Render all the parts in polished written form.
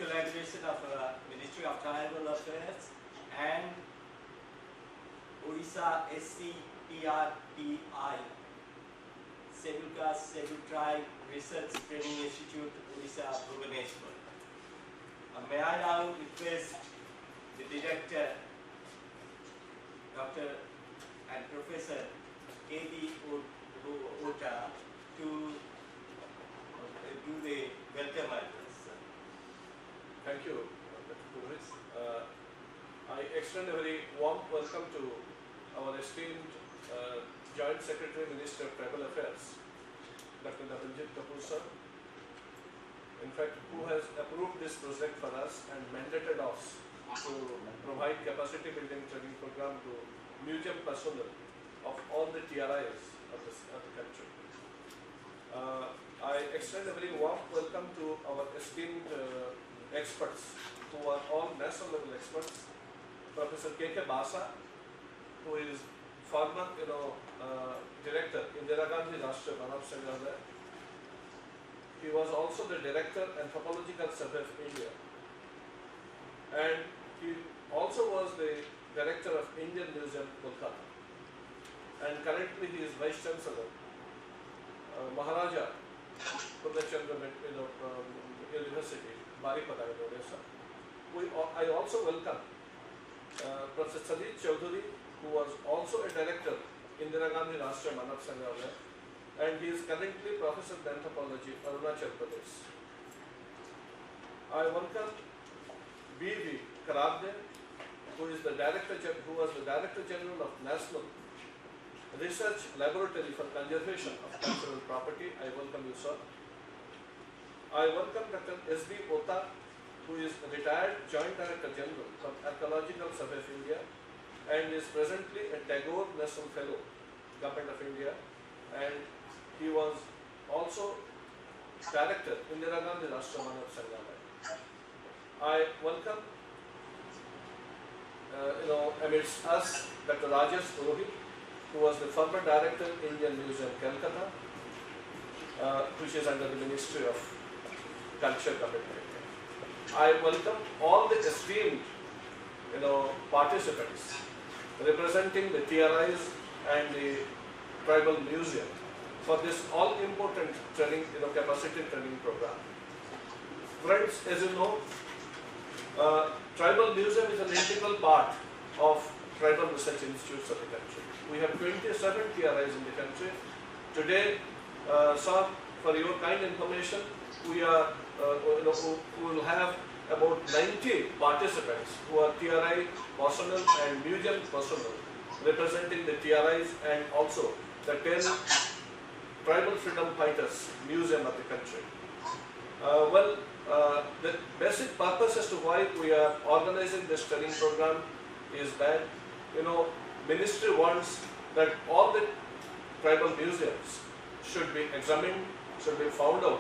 collaboration of Ministry of Tribal Affairs and Odisha SCTRTI, Scheduled Caste, Scheduled Tribe Research Training Institute, Odisha, Bhubaneswar. May I now request the Director, Dr. and Professor K.D. Ota to do the welcome address. Thank you, Dr. Purohit. I extend a very warm welcome to our esteemed Joint Secretary, Minister of Tribal Affairs, Dr. Natanjit Kapoor sir, in fact, who has approved this project for us and mandated us to provide capacity building training program to museum personnel of all the TRIs of the country. I extend a very warm welcome to our esteemed experts who are all national level experts. Professor K.K. Basa, who is former director Indira Gandhi Rashtriya Manav Sangrahalaya. He was also the director Anthropological Survey of India, and he also was the director of Indian Museum, Kolkata, and currently he is Vice Chancellor, Maharaja Purnachandra University, Baripada, Odisha. I also welcome Professor Salit Chaudhary, who was also a director Indira Gandhi Rashtriya Manav Sangrahalaya, and he is currently Professor of Anthropology, Arunachal Pradesh. I welcome B.V. Karabde, who was the Director General of National Research Laboratory for Conservation of Cultural Property. I welcome you, sir. I welcome Dr. S.B. Ota, who is retired Joint Director General from Archaeological Survey of India and is presently a Tagore National Fellow, Government of India, and he was also Director Indira Gandhi Rashtriya Manav Sangrahalaya. I welcome amidst us Dr. Rajesh Purohit, who was the former Director Indian Museum, Calcutta, which is under the Ministry of Culture, Government. I welcome all the esteemed participants representing the TRIs and the Tribal Museum for this all-important training, capacity training program. Friends, as you know, Tribal Museum is an integral part of tribal research institutes of the country. We have 27 TRIs in the country. Today, sir, for your kind information, we are, we will have about 90 participants who are TRI personnel and museum personnel representing the TRIs and also the 10 Tribal Freedom Fighters Museum of the country. The basic purpose as to why we are organizing this training program is that, Ministry wants that all the tribal museums should be examined, should be found out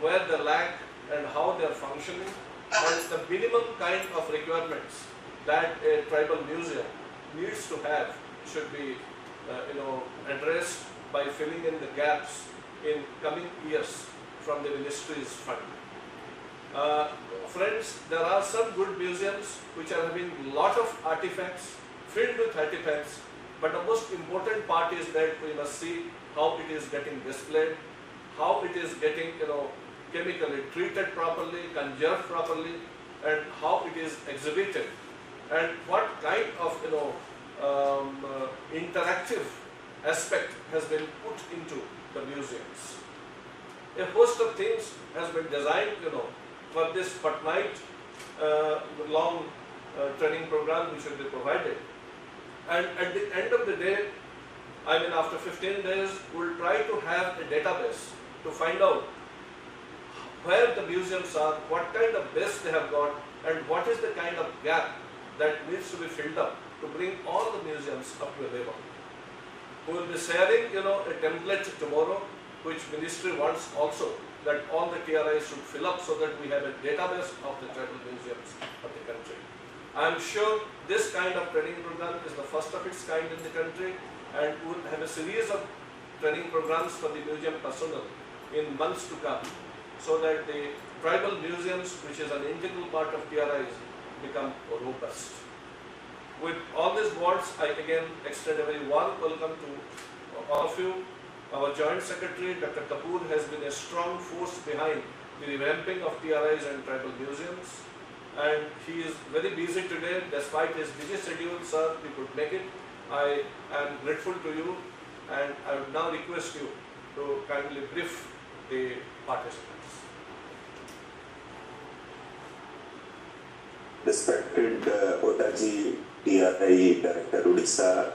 where they lack and how they are functioning, and the minimum kind of requirements that a tribal museum needs to have should be, addressed by filling in the gaps in coming years from the ministry's fund. Friends, there are some good museums which are having lot of artifacts, filled with artifacts, but the most important part is that we must see how it is getting displayed, how it is getting, chemically treated properly, conserved properly, and how it is exhibited, and what kind of, interactive aspect has been put into the museums. A host of things has been designed, for this fortnight long training program which will be provided. And at the end of the day, after 15 days, we will try to have a database to find out where the museums are, what kind of base they have got, and what is the kind of gap that needs to be filled up to bring all the museums up to a level. We will be sharing, a template tomorrow, which Ministry wants also that all the TRIs should fill up so that we have a database of the tribal museums of the country. I am sure this kind of training program is the first of its kind in the country, and we will have a series of training programs for the museum personnel in months to come, so that the tribal museums, which is an integral part of TRIs, become robust. With all these words, I again extend a very warm welcome to all of you. Our Joint Secretary, Dr. Kapoor, has been a strong force behind the revamping of TRIs and tribal museums. And he is very busy today. Despite his busy schedule, sir, we could make it. I am grateful to you, and I would now request you to kindly brief the participants. Respected Otaji TRI Director Odisha,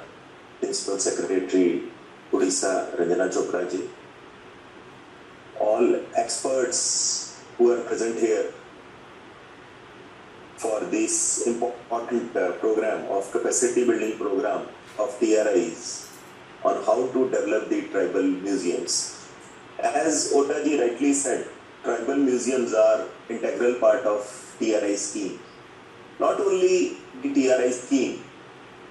Principal Secretary Odisha Ranjana Chopra ji, all experts who are present here for this important program of capacity building program of TRIs on how to develop the tribal museums. As Otaji rightly said, tribal museums are integral part of TRI scheme. Not only the TRI scheme,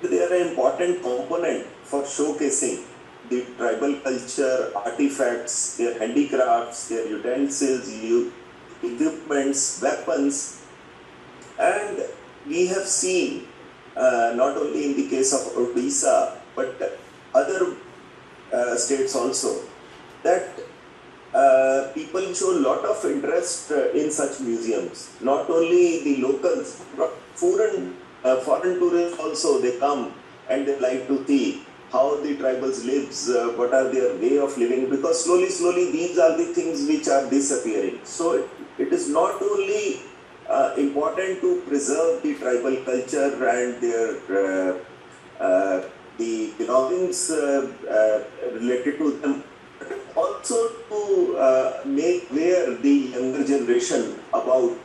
but they are an important component for showcasing the tribal culture, artifacts, their handicrafts, their utensils, equipments, weapons. And we have seen, not only in the case of Odisha, but other states also, that people show a lot of interest in such museums. Not only the locals, but foreign tourists also, they come and they like to see how the tribals lives, what are their way of living, because slowly these are the things which are disappearing. So it is not only important to preserve the tribal culture and their the belongings related to them, also to make aware the younger generation about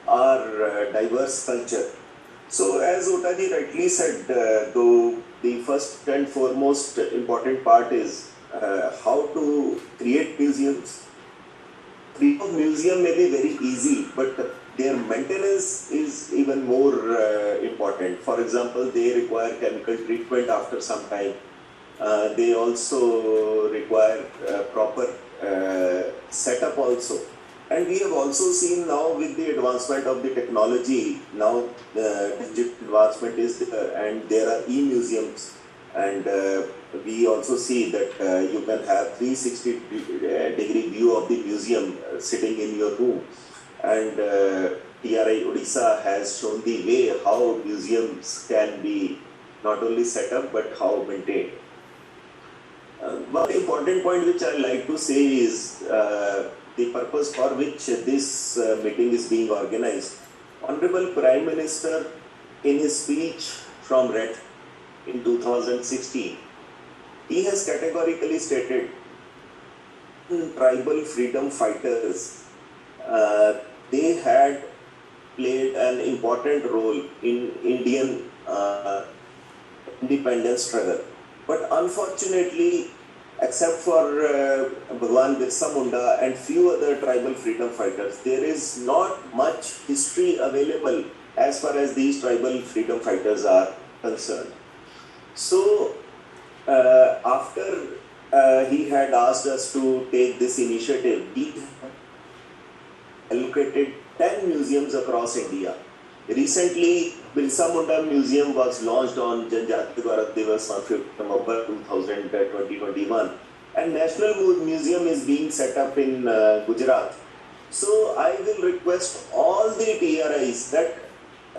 our diverse culture. So as Otaji rightly said, though the first and foremost important part is how to create museums. Creating a museum may be very easy, but their maintenance is even more important. For example, they require chemical treatment after some time. They also require proper setup also. And we have also seen now with the advancement of the technology, now digital advancement is there, and there are e-museums. And we also see that you can have 360-degree view of the museum sitting in your room. And TRI Odisha has shown the way how museums can be not only set up but how maintained. One important point which I like to say is the purpose for which this meeting is being organized. Honorable Prime Minister, in his speech from Red in 2016, he has categorically stated tribal freedom fighters, they had played an important role in Indian independence struggle. But unfortunately, except for Bhagwan Birsa Munda and few other tribal freedom fighters, there is not much history available as far as these tribal freedom fighters are concerned. So, after he had asked us to take this initiative, we allocated 10 museums across India. Recently, Birsa Munda Museum was launched on Janjati Gaurav Divas on 5th November 2021, and National Museum is being set up in Gujarat. So I will request all the TRIs that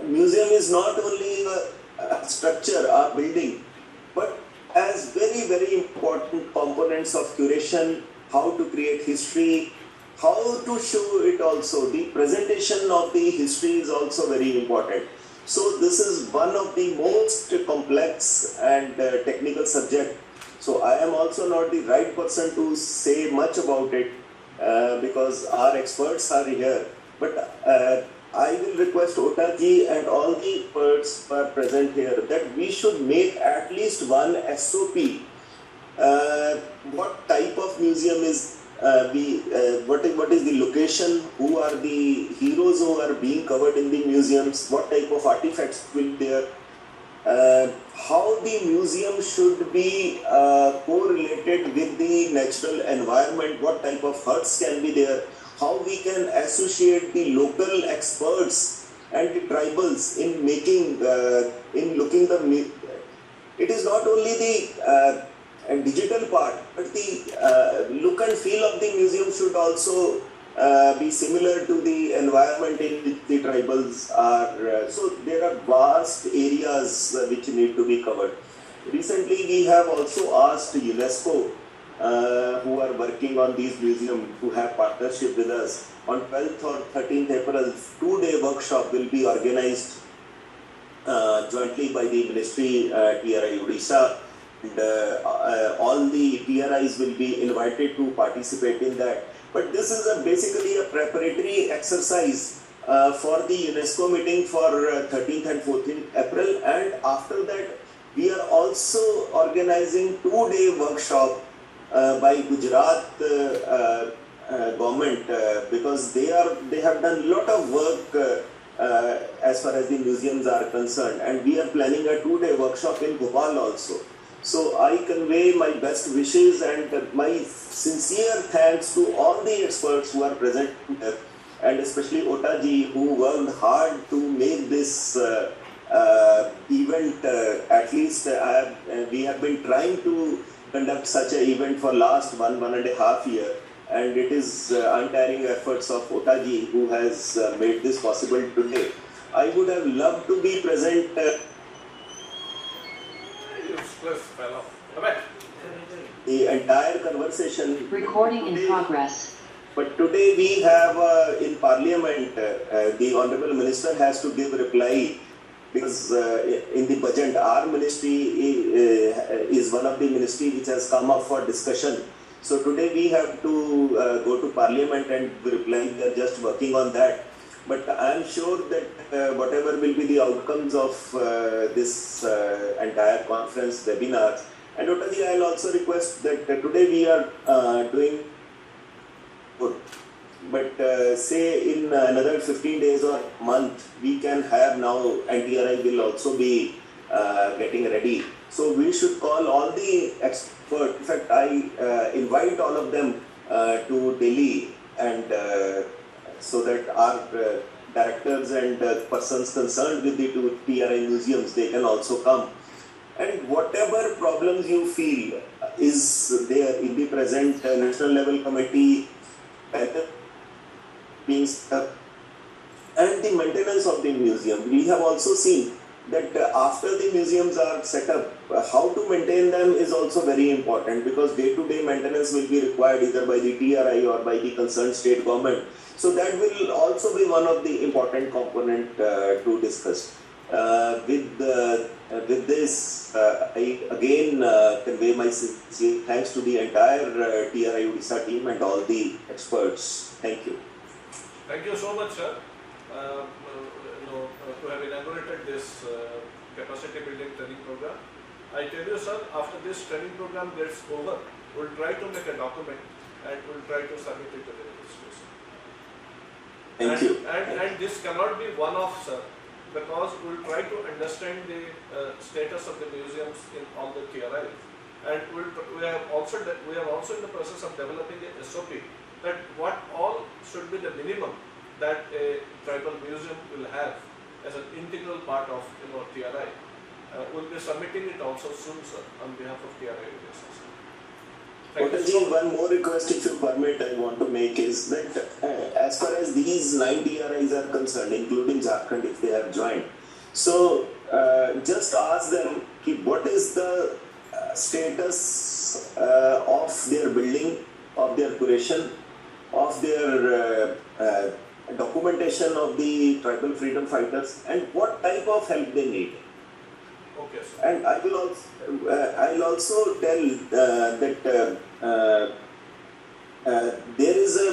museum is not only a structure, a building, but as very important components of curation, how to create history, how to show it also. The presentation of the history is also very important. So this is one of the most complex and technical subject. So I am also not the right person to say much about it because our experts are here. But I will request Otaji and all the experts who are present here that we should make at least one SOP. What type of museum is what is the location, who are the heroes who are being covered in the museums, what type of artifacts will be there, how the museum should be correlated with the natural environment, what type of huts can be there, how we can associate the local experts and the tribals in making, in looking it is not only the digital part, but the look and feel of the museum should also be similar to the environment in which the tribals are. So there are vast areas which need to be covered. Recently, we have also asked UNESCO, who are working on these museums, who have partnership with us. On 12th or 13th April, 2-day workshop will be organized jointly by the Ministry, TRI Odisha, and all the TRIs will be invited to participate in that. But this is basically a preparatory exercise for the UNESCO meeting for 13th and 14th April, and after that we are also organizing 2-day workshop by Gujarat government because they have done a lot of work as far as the museums are concerned, and we are planning a 2-day workshop in Bhopal also. So I convey my best wishes and my sincere thanks to all the experts who are present here, and especially Otaji, who worked hard to make this event. At least we have been trying to conduct such an event for last 1.5 years, and it is untiring efforts of Otaji who has made this possible today. I would have loved to be present. Useless fellow. Correct. The entire conversation. Recording in progress. But today we have in Parliament, the Honorable Minister has to give reply because in the budget, our ministry is one of the ministry which has come up for discussion. So today we have to go to Parliament and reply. We are just working on that. But I am sure that whatever will be the outcomes of this entire conference webinar. And Otaji, I will also request that today we are doing good. But say in another 15 days or month, we can have now, NTRI will also be getting ready. So we should call all the experts. In fact, I invite all of them to Delhi, and so that our directors and persons concerned with the two TRI museums, they can also come. And whatever problems you feel is there in the present national level committee being stuck, and the maintenance of the museum. We have also seen that after the museums are set up, how to maintain them is also very important, because day-to-day maintenance will be required either by the TRI or by the concerned state government. So that will also be one of the important component to discuss. With this, I again convey my sincere thanks to the entire TRI Odisha team and all the experts. Thank you. Thank you so much, sir, to have inaugurated this capacity building training program. I tell you, sir, after this training program gets over, we'll try to make a document and we'll try to submit it to the registration. Thank you. And this cannot be one-off, sir, because we'll try to understand the status of the museums in all the TRI, and we are also in the process of developing a SOP that what all should be the minimum that a tribal museum will have as an integral part of TRI. We'll be submitting it also soon, sir, on behalf of TRI. Otaji, one more request, if you permit, I want to make is that as far as these 9 TRIs are concerned, including Jharkhand if they have joined, so just ask them what is the status of their building, of their curation, of their documentation of the tribal freedom fighters, and what type of help they need. Okay, sir. And I will also tell that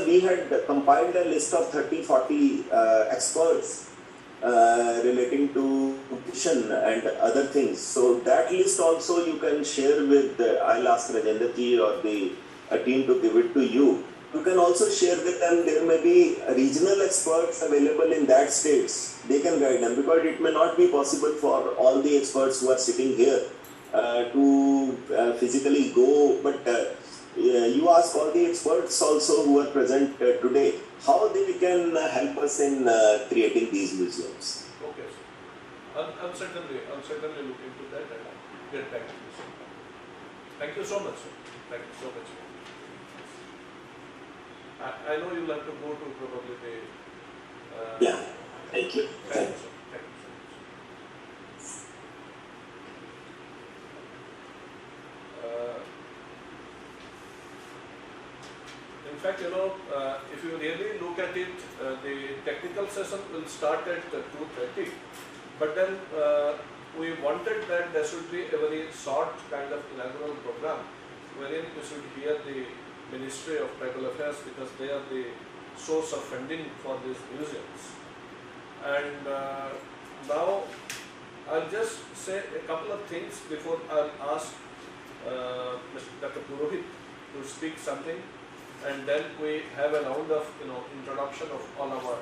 we had compiled a list of 30-40 experts relating to nutrition and other things. So that list also you can share with, I'll ask Rajendra ji or the team to give it to you. You can also share with them, there may be regional experts available in that states. They can guide them, because it may not be possible for all the experts who are sitting here to physically go, but you ask all the experts also who are present today. how they can help us in creating these museums. Okay, sir. I'll certainly look into that and get back to you, sir. Thank you so much, sir. Thank you so much. I know you'll have to go to probably the. Yeah, thank you. Thank you, sir. Thank you so much. In fact, if you really look at it, the technical session will start at 2:30. But then we wanted that there should be a very short kind of inaugural program wherein we should hear the Ministry of Tribal Affairs because they are the source of funding for these museums. And now I'll just say a couple of things before I'll ask Mr. Dr. Purohit to speak something, and then we have a round of introduction of all our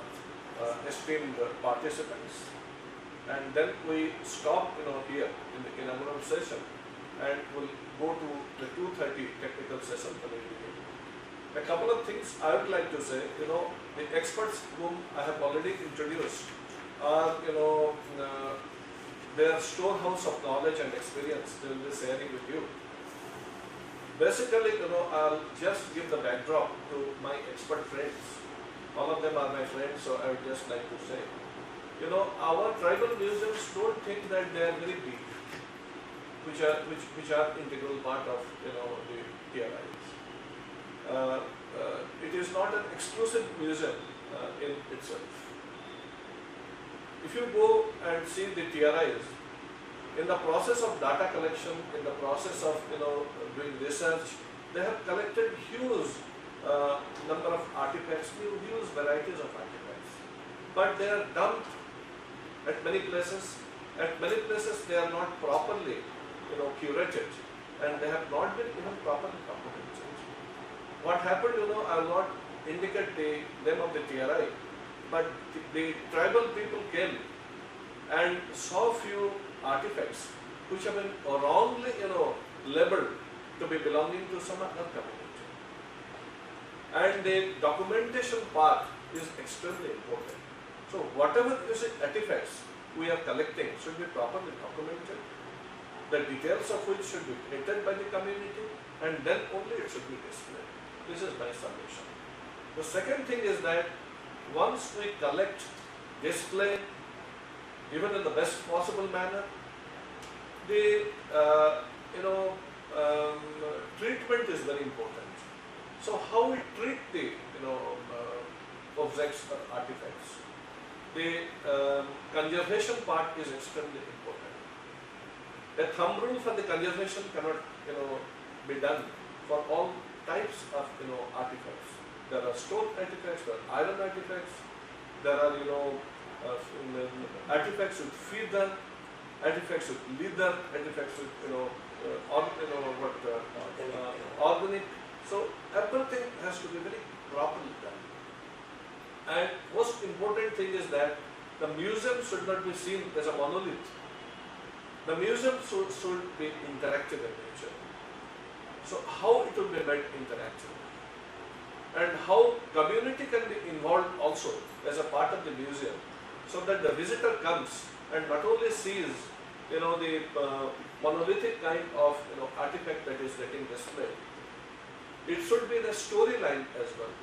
esteemed participants, and then we stop here in the inaugural session and we'll go to the 2:30 technical session for the evening. A couple of things I would like to say. The experts whom I have already introduced are their storehouse of knowledge and experience they will be sharing with you. Basically, I'll just give the backdrop to my expert friends. All of them are my friends, so I would just like to say, our tribal museums don't think that they are very big, which are integral part of the TRIs. It is not an exclusive museum in itself. If you go and see the TRIs, in the process of data collection, in the process of doing research, they have collected huge number of artifacts, huge varieties of artifacts. But they are dumped at many places. At many places they are not properly curated, and they have not been even properly documented. What happened, I will not indicate the name of the TRI, but the tribal people came and saw few artifacts which have been wrongly labeled to be belonging to some other community. And the documentation part is extremely important. So whatever artifacts we are collecting should be properly documented, the details of which should be created by the community, and then only it should be displayed. This is my submission. The second thing is that once we collect, display, even in the best possible manner, the treatment is very important. So how we treat the objects or artifacts, the conservation part is extremely important. A thumb rule for the conservation cannot be done for all types of artifacts. There are stone artifacts, there are iron artifacts, there are artifacts with feather, artifacts with leather, artifacts with organic. So everything has to be very properly done. And most important thing is that the museum should not be seen as a monolith. The museum should be interactive in nature. So how it will be made interactive? And how community can be involved also as a part of the museum, so that the visitor comes and not only sees the monolithic kind of artifact that is getting displayed, it should be the storyline as well.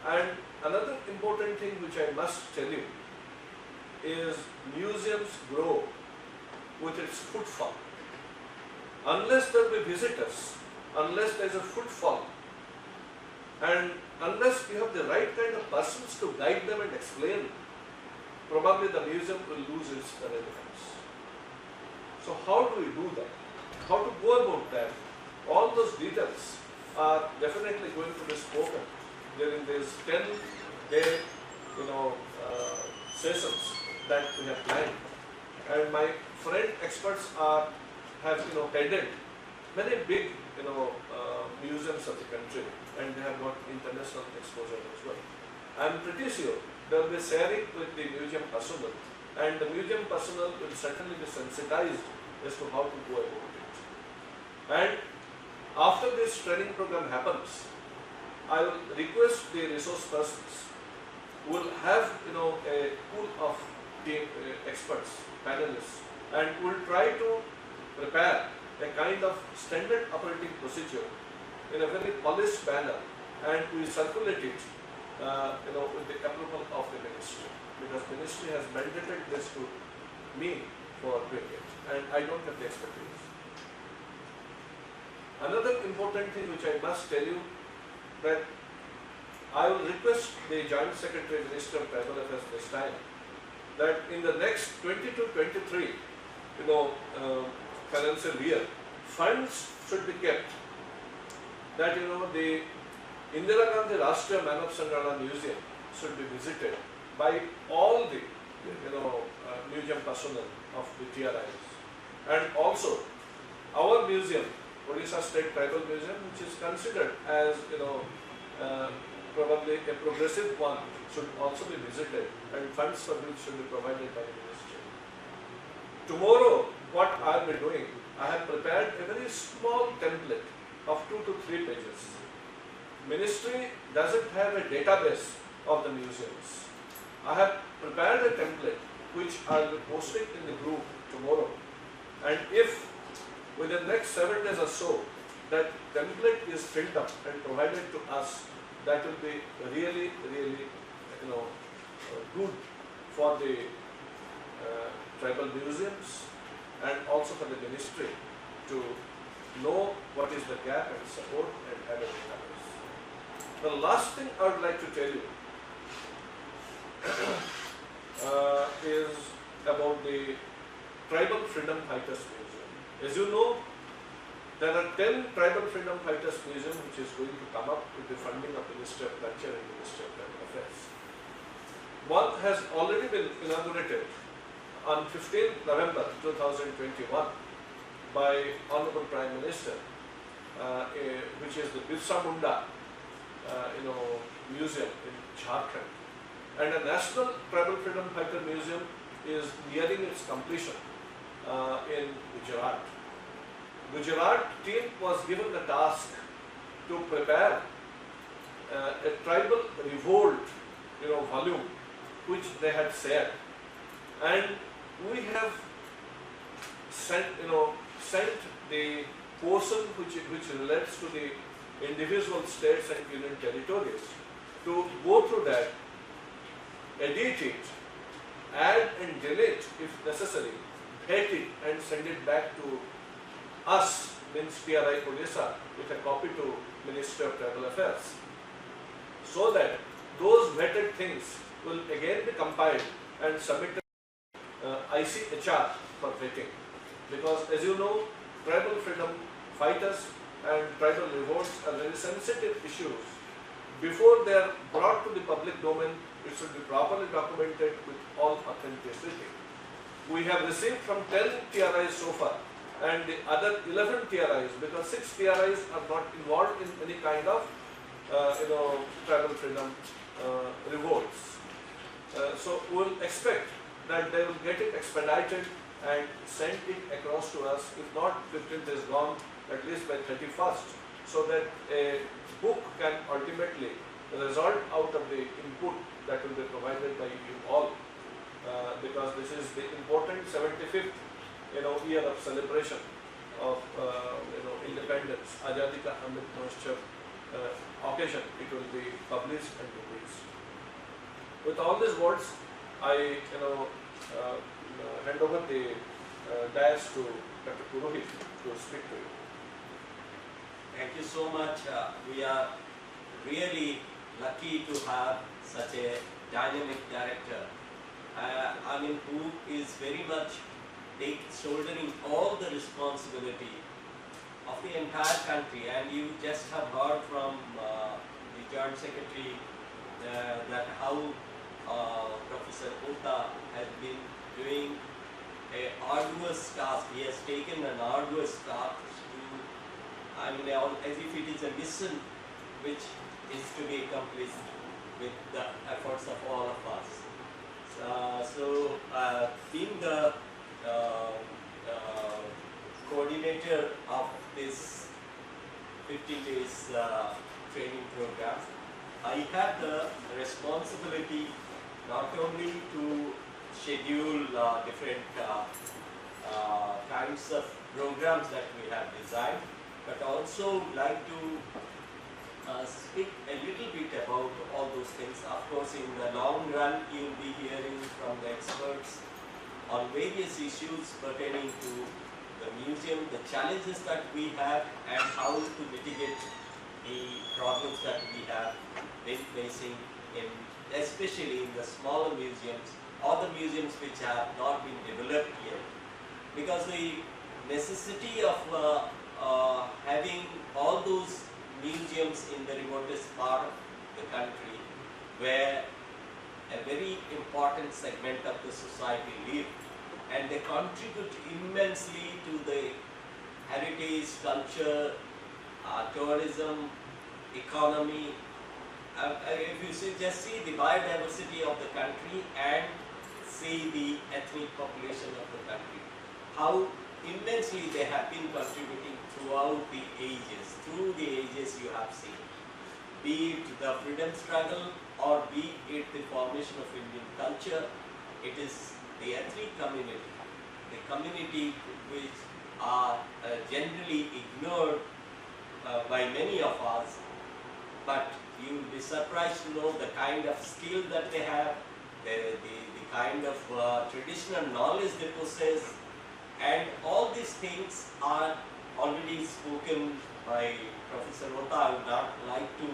And another important thing which I must tell you is museums grow with its footfall. Unless there will be visitors, unless there is a footfall, and unless we have the right kind of persons to guide them and explain, probably the museum will lose its relevance. So how do we do that? How to go about that? All those details are definitely going to be spoken during these 10-day sessions that we have planned. And my friend experts have headed many big museums of the country, and they have got international exposure as well. I am pretty sure they will be sharing with the museum personnel, and the museum personnel will certainly be sensitized as to how to go about it. And after this training program happens, I will request the resource persons who will have a pool of team experts, panelists, and will try to prepare a kind of standard operating procedure in a very polished manner, and we circulate it with the approval of the ministry, because ministry has mandated this to me for doing it, and I don't have the expertise. Another important thing which I must tell you, that I will request the Joint Secretary Minister of Tribal Affairs this time, that in the next 22-23 financial year, funds should be kept, that the Indira Gandhi Rashtriya Manav Sangrahala Museum should be visited by all the museum personnel of the TRIs, and also our museum, Odisha State Tribal Museum, which is considered as probably a progressive one, should also be visited, and funds for which should be provided by the ministry. Tomorrow, what I will be doing, I have prepared a very small template of 2 to 3 pages. Ministry doesn't have a database of the museums. I have prepared a template which I will be posting in the group tomorrow, and if within the next 7 days or so that template is filled up and provided to us, that will be really good for the tribal museums and also for the ministry to know what is the gap and support and have a database. The last thing I would like to tell you is about the Tribal Freedom Fighters Museum. As you know, there are 10 Tribal Freedom Fighters Museum which is going to come up with the funding of Ministry of Culture and Ministry of Tribal Affairs. One has already been inaugurated on 15th November 2021 by Honorable Prime Minister, which is the Birsa Munda Museum in Jharkhand. And a National Tribal Freedom Fighter Museum is nearing its completion in Gujarat. Gujarat team was given the task to prepare a tribal revolt volume which they had shared, and we have sent the portion which relates to the individual states and union territories to go through that, edit it, add and delete if necessary, vet it and send it back to us, means TRI Odisha, with a copy to Ministry of Tribal Affairs, so that those vetted things will again be compiled and submitted ICHR for vetting. Because as you know, tribal freedom fighters and tribal revolts are very sensitive issues. Before they are brought to the public domain, it should be properly documented with all authenticity. We have received from 10 TRIs so far, and the other 11 TRIs, because 6 TRIs are not involved in any kind of tribal freedom revolts. So we will expect that they will get it expedited and send it across to us, if not 15th is gone, at least by 31st, so that a book can ultimately result out of the input that will be provided by you all, because this is the important 75th year of celebration of independence, Azadi Ka Amrit Mahotsav occasion. It will be published and released. With all these words, I hand over the dais to Dr. Purohit to speak to you. Thank you so much. We are really lucky to have such a dynamic director. Who is very much shouldering all the responsibility of the entire country. And you just have heard from the Joint Secretary that how Professor Ota has been doing an arduous task. He has taken an arduous task to, as if it is a mission which is to be accomplished with the efforts of all of us. Being the coordinator of this 15 days training program. I have the responsibility not only to schedule different kinds of programs that we have designed, but also like to speak a little bit about all those things. Of course, in the long run, you will be hearing from the experts on various issues pertaining to the museum, the challenges that we have, and how to mitigate the problems that we have been facing in, especially in the smaller museums or the museums which have not been developed yet. Because the necessity of having all those museums in the remotest part of the country, where a very important segment of the society live, and they contribute immensely to the heritage, culture, tourism, economy. If you just see the biodiversity of the country and see the ethnic population of the country, how immensely they have been contributing throughout the ages. Through the ages you have seen, be it the freedom struggle or be it the formation of Indian culture, it is the ethnic community, the community which are generally ignored by many of us, but you will be surprised to know the kind of skill that they have, the kind of traditional knowledge they possess, and all these things are already spoken by Professor Ota. I would not like to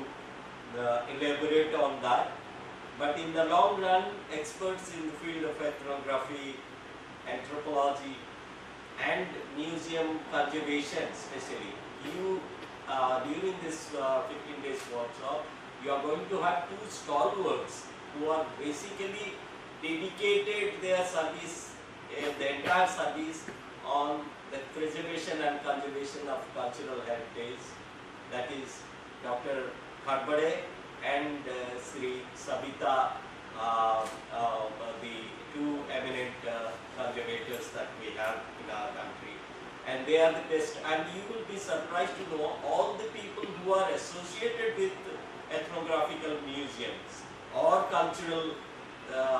elaborate on that. But in the long run, experts in the field of ethnography, anthropology, and museum conservation especially, you during this 15 days workshop, you are going to have two stalwarts who are basically dedicated their service, the entire service on the preservation and conservation of cultural heritage. That is Dr. Kharbade and Sri Sabita, the two eminent conservators that we have in our country. And they are the best, and you will be surprised to know all the people who are associated with ethnographical museums or cultural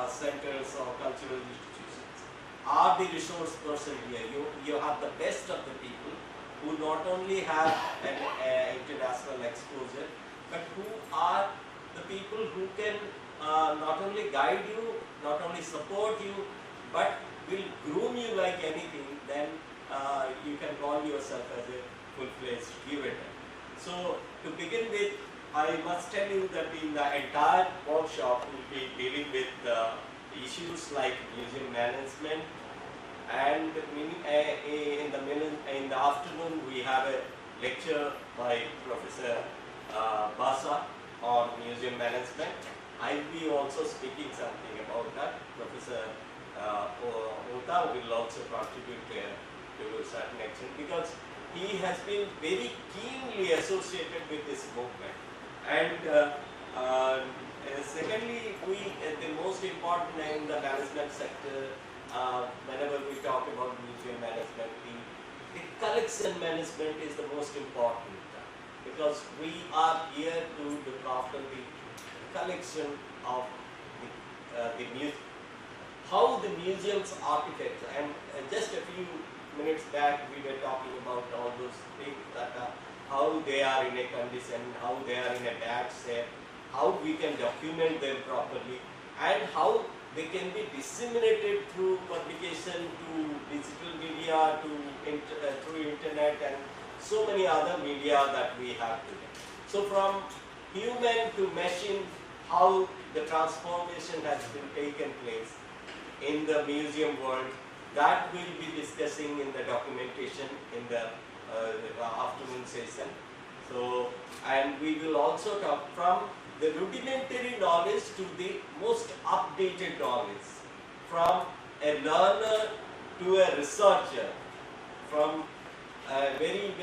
centers or cultural institutions are the resource person here. You have the best of the people who not only have an international exposure, but who are the people who can not only guide you, not only support you, but will groom you like anything. Then you can call yourself as a full-fledged curator. So to begin with, I must tell you that in the entire workshop we will be dealing with issues like museum management, and in the afternoon we have a lecture by Professor Basa on museum management. I will be also speaking something about that. Professor Ota will also contribute to a certain extent, because he has been very keenly associated with this movement. And secondly, the most important in the management sector, whenever we talk about museum management, the collection management is the most important, because we are here to look after the collection of the museum, how the museum's artifacts, and just a few minutes back we were talking about all those things, that how they are in a condition, how they are in a bad shape, how we can document them properly, and how they can be disseminated through publication, to digital media, to through internet, and so many other media that we have today. So from human to machine, how the transformation has been taken place in the museum world, that we'll be discussing in the documentation in the afternoon session. So, and we will also talk from the rudimentary knowledge to the most updated knowledge, from a learner to a researcher, from very,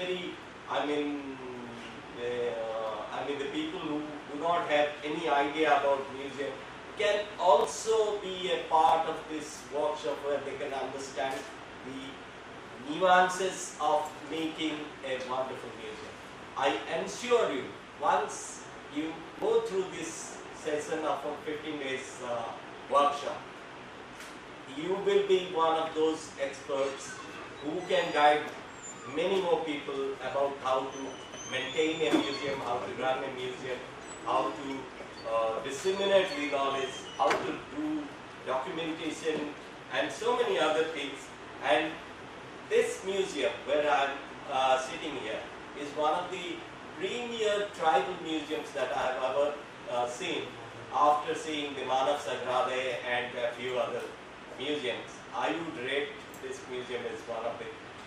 the people who do not have any idea about museum can also be a part of this workshop, where they can understand the nuances of making a wonderful museum. I assure you once you go through this session of a 15 days workshop, you will be one of those experts who can guide many more people about how to maintain a museum, how to run a museum, how to disseminate the knowledge, how to do documentation, and so many other things. And this museum where I am sitting here is one of the premier tribal museums that I have ever seen. After seeing the Manav Sangrahalaya and a few other museums, I would rate this museum as one of the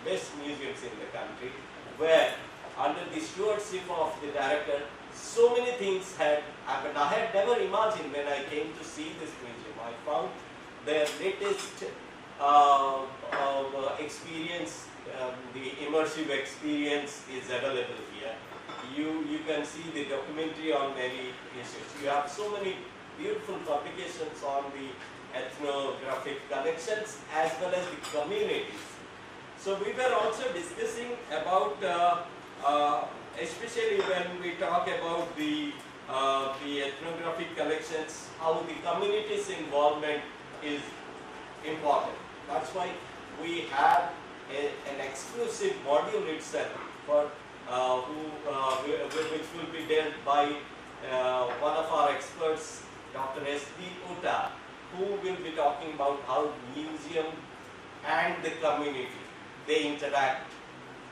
best museums in the country, where under the stewardship of the director, so many things had happened. I had never imagined when I came to see this museum. I found their latest experience, the immersive experience is available here. You can see the documentary on many issues. You have so many beautiful publications on the ethnographic collections as well as the communities. So we were also discussing about, especially when we talk about the ethnographic collections, how the community's involvement is important. That's why we have an exclusive module itself for which will be dealt by one of our experts, Dr. S.D. Utta, who will be talking about how museum and the community, they interact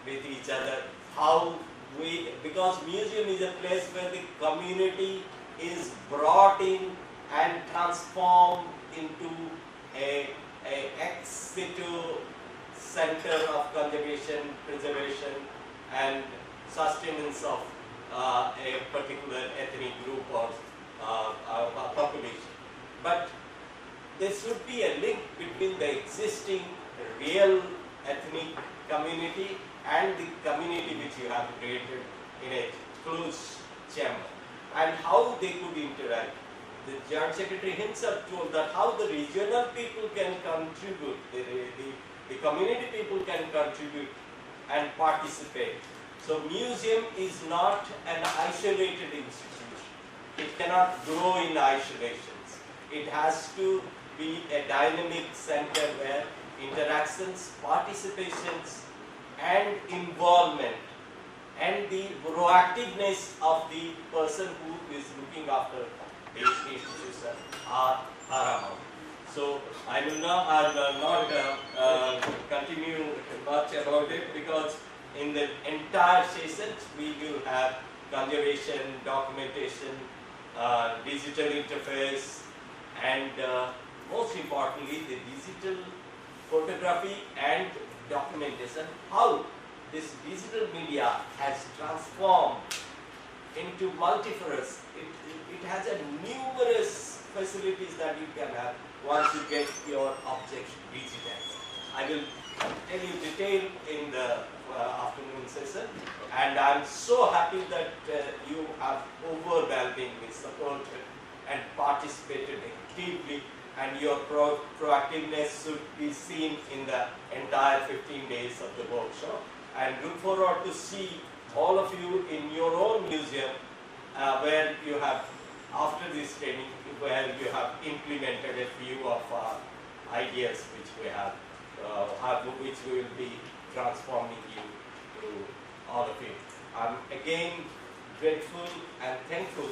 with each other, how because museum is a place where the community is brought in and transformed into a ex situ center of conservation, preservation, and sustenance of a particular ethnic group or population. But there should be a link between the existing real ethnic community and the community which you have created in a closed chamber, and how they could interact. The Joint Secretary himself told that how the regional people can contribute, the community people can contribute and participate. So museum is not an isolated institution. It cannot grow in isolations. It has to be a dynamic center where interactions, participations, and involvement and the proactiveness of the person who is looking after the institution are paramount. So I will not continue much about it, because in the entire sessions we will have conservation, documentation, digital interface, and most importantly the digital photography and documentation, how this digital media has transformed into multifarious. It has a numerous facilities that you can have once you get your objects digitized. I will tell you detail in the afternoon session, and I am so happy that you have overwhelmingly supported and participated actively, and your proactiveness should be seen in the entire 15 days of the workshop. And look forward to see all of you in your own museum where you have, after this training, where you have implemented a few of our ideas which we have, which we will be transforming you to all of you. I'm again grateful and thankful,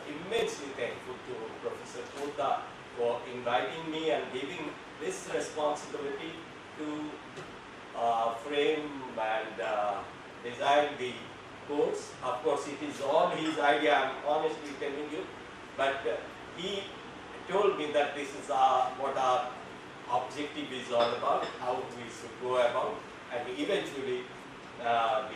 immensely thankful to Professor Utta for inviting me and giving this responsibility to frame and design the course. Of course, it is all his idea, I'm honestly telling you, but he told me that this is what our objective is all about, how we should go about, and eventually the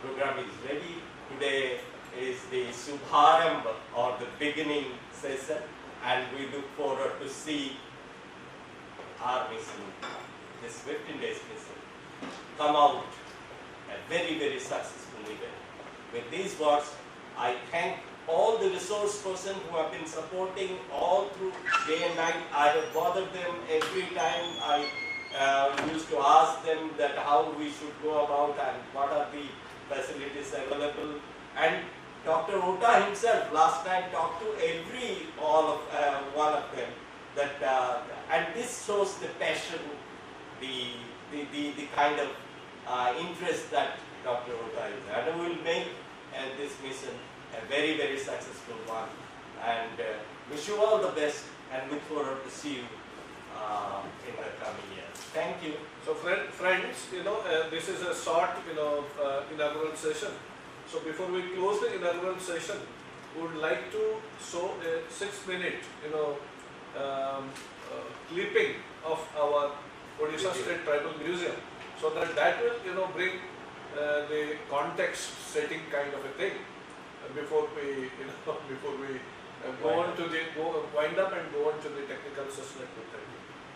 program is ready. Today is the Subharambha, or the beginning session, and we look forward to see our mission, this 15 days mission, come out a very, very successful event. With these words, I thank all the resource persons who have been supporting all through day and night. I have bothered them every time. I used to ask them that how we should go about and what are the facilities available. And Dr. Ota himself last time talked to one of them. And this shows the passion, the kind of interest that Dr. Ota is, and we will make this mission a very, very successful one. And wish you all the best, and look forward to see you in the coming years. Thank you. So friends, this is a short, inaugural session. So before we close the inaugural session, we would like to show a 6-minute, clipping of our Odisha State Tribal Museum, so that will, bring the context setting kind of a thing before we, wind up and go on to the technical session at 2:30.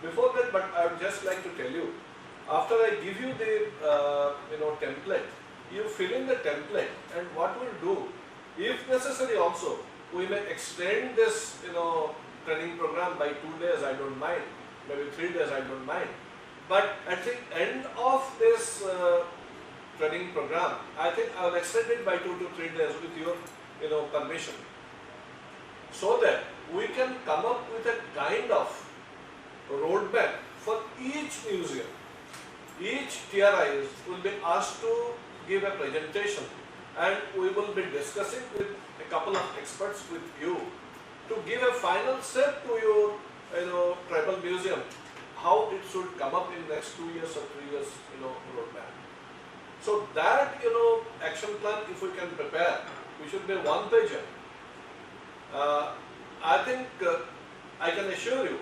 Before that, but I would just like to tell you, after I give you the, template, you fill in the template, and what we'll do, if necessary also, we may extend this, training program by 2 days, I don't mind, maybe 3 days, I don't mind. But at the end of this training program, I think I will extend it by 2 to 3 days with your, permission, so that we can come up with a kind of roadmap for each museum. Each TRIs will be asked to give a presentation, and we will be discussing with a couple of experts with you to give a final step to your, tribal museum, how it should come up in next 2 years or 3 years, roadmap. So that, action plan, if we can prepare, we should be one-pager. I think I can assure you,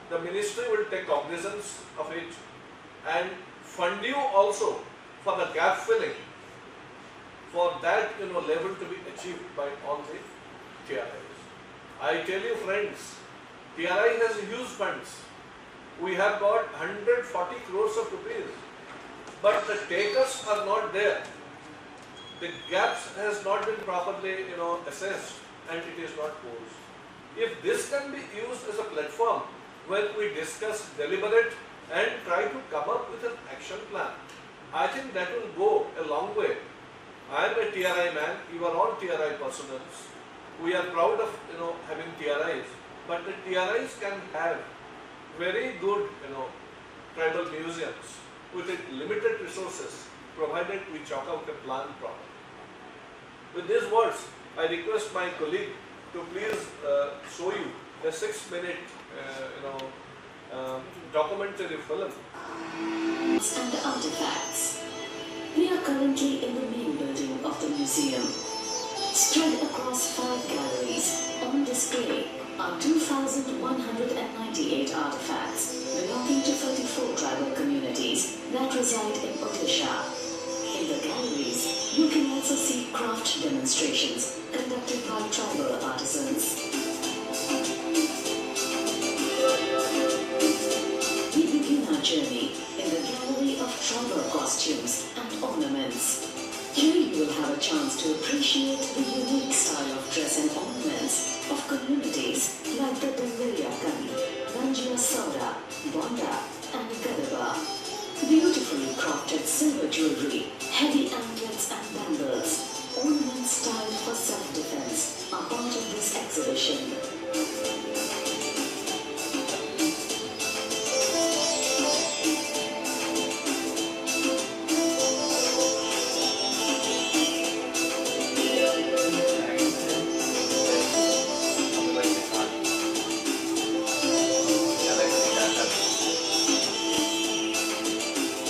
the ministry will take cognizance of it and fund you also for the gap filling, for that, level to be achieved by all the TRIs. I tell you friends, TRI has huge funds. We have got 140 crores of rupees, but the takers are not there. The gaps has not been properly, assessed, and it is not posed. If this can be used as a platform where we discuss, deliberate, and try to come up with an action plan, I think that will go a long way. I am a TRI man, you are all TRI personnels. We are proud of, having TRIs, but the TRIs can have very good, tribal museums with limited resources, provided we chalk out a plan properly. With these words, I request my colleague to please show you the 6-minute, documentary film. And artifacts. We are currently in the main building of the museum. Spread across 5 galleries, on display are 2,198 artifacts belonging to 34 tribal communities that reside in Odisha. In the galleries, you can also see craft demonstrations conducted by tribal artisans. We begin our journey in the gallery of tribal costumes and ornaments. Here you will have a chance to appreciate the unique style of dress and ornaments of communities like the Dambariyakan, Banjia Saura, Bonda and Gadaba. Beautifully crafted silver jewelry, heavy anklets and bangles, ornaments styled for self-defense are part of this exhibition.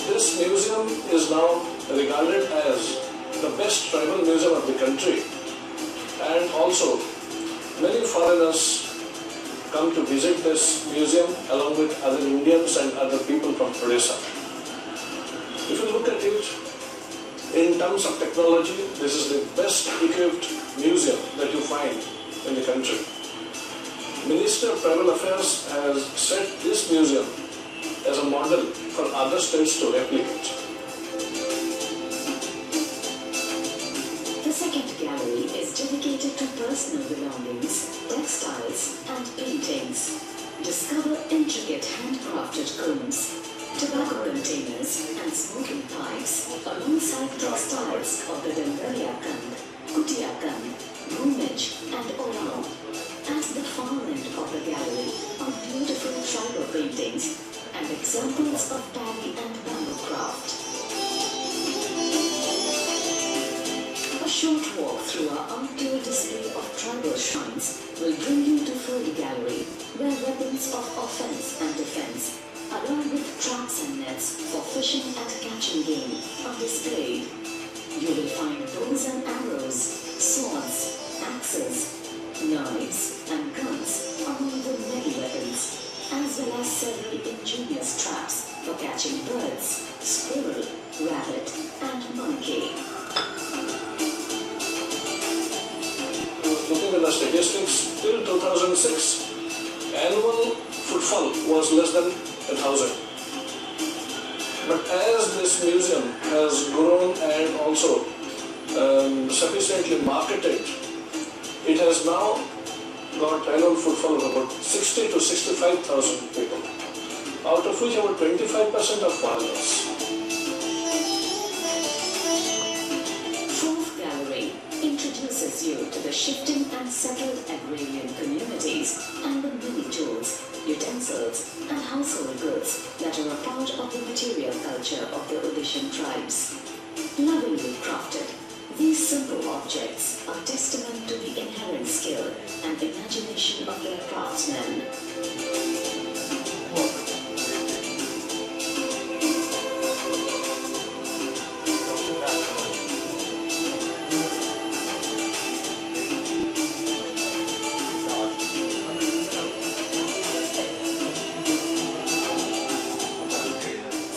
This museum is now regarded as the best tribal museum of the country, and also many foreigners come to visit this museum along with other Indians and other people from Odisha. If you look at it in terms of technology, this is the best equipped museum that you find in the country. Minister of Tribal Affairs has set this museum as a model for other states to replicate. The second gallery is dedicated to personal belongings, textiles and paintings. Discover intricate handcrafted combs, tobacco containers and smoking pipes alongside textiles of the Dambariyakan, Kutiyakan paintings, and examples of paddy and bamboo craft. A short walk through our outdoor display of tribal shrines will bring you to Furry Gallery, where weapons of offense and defense, along with traps and nets for fishing and catching game, are displayed. You will find bows and arrows, swords, axes, knives, and guns, among the many weapons, as well as several ingenious traps for catching birds, squirrel, rabbit, and monkey. Looking at the statistics, till 2006, annual footfall was less than 1,000. But as this museum has grown and also sufficiently marketed, it has now got annual footfall of about 60 to 65,000 people, out of which about 25% are foreigners. Fourth Gallery introduces you to the shifting and settled agrarian communities and the many tools, utensils, and household goods that are a part of the material culture of the Odishan tribes. Lovingly crafted, these simple objects are testament to the inherent skill and imagination of their craftsmen.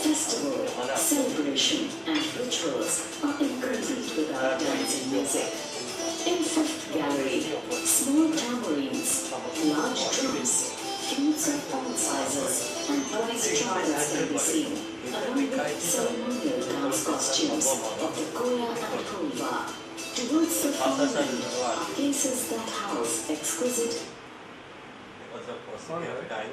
Festival, celebration, and rituals are incomplete without dance and music. In Fifth Gallery, small tambourines, large drums, flutes of all sizes, and brass trumpets can be seen, along with ceremonial dance costumes of the Koya and Kolva. Towards the far end are cases that house exquisite Because of course we have time.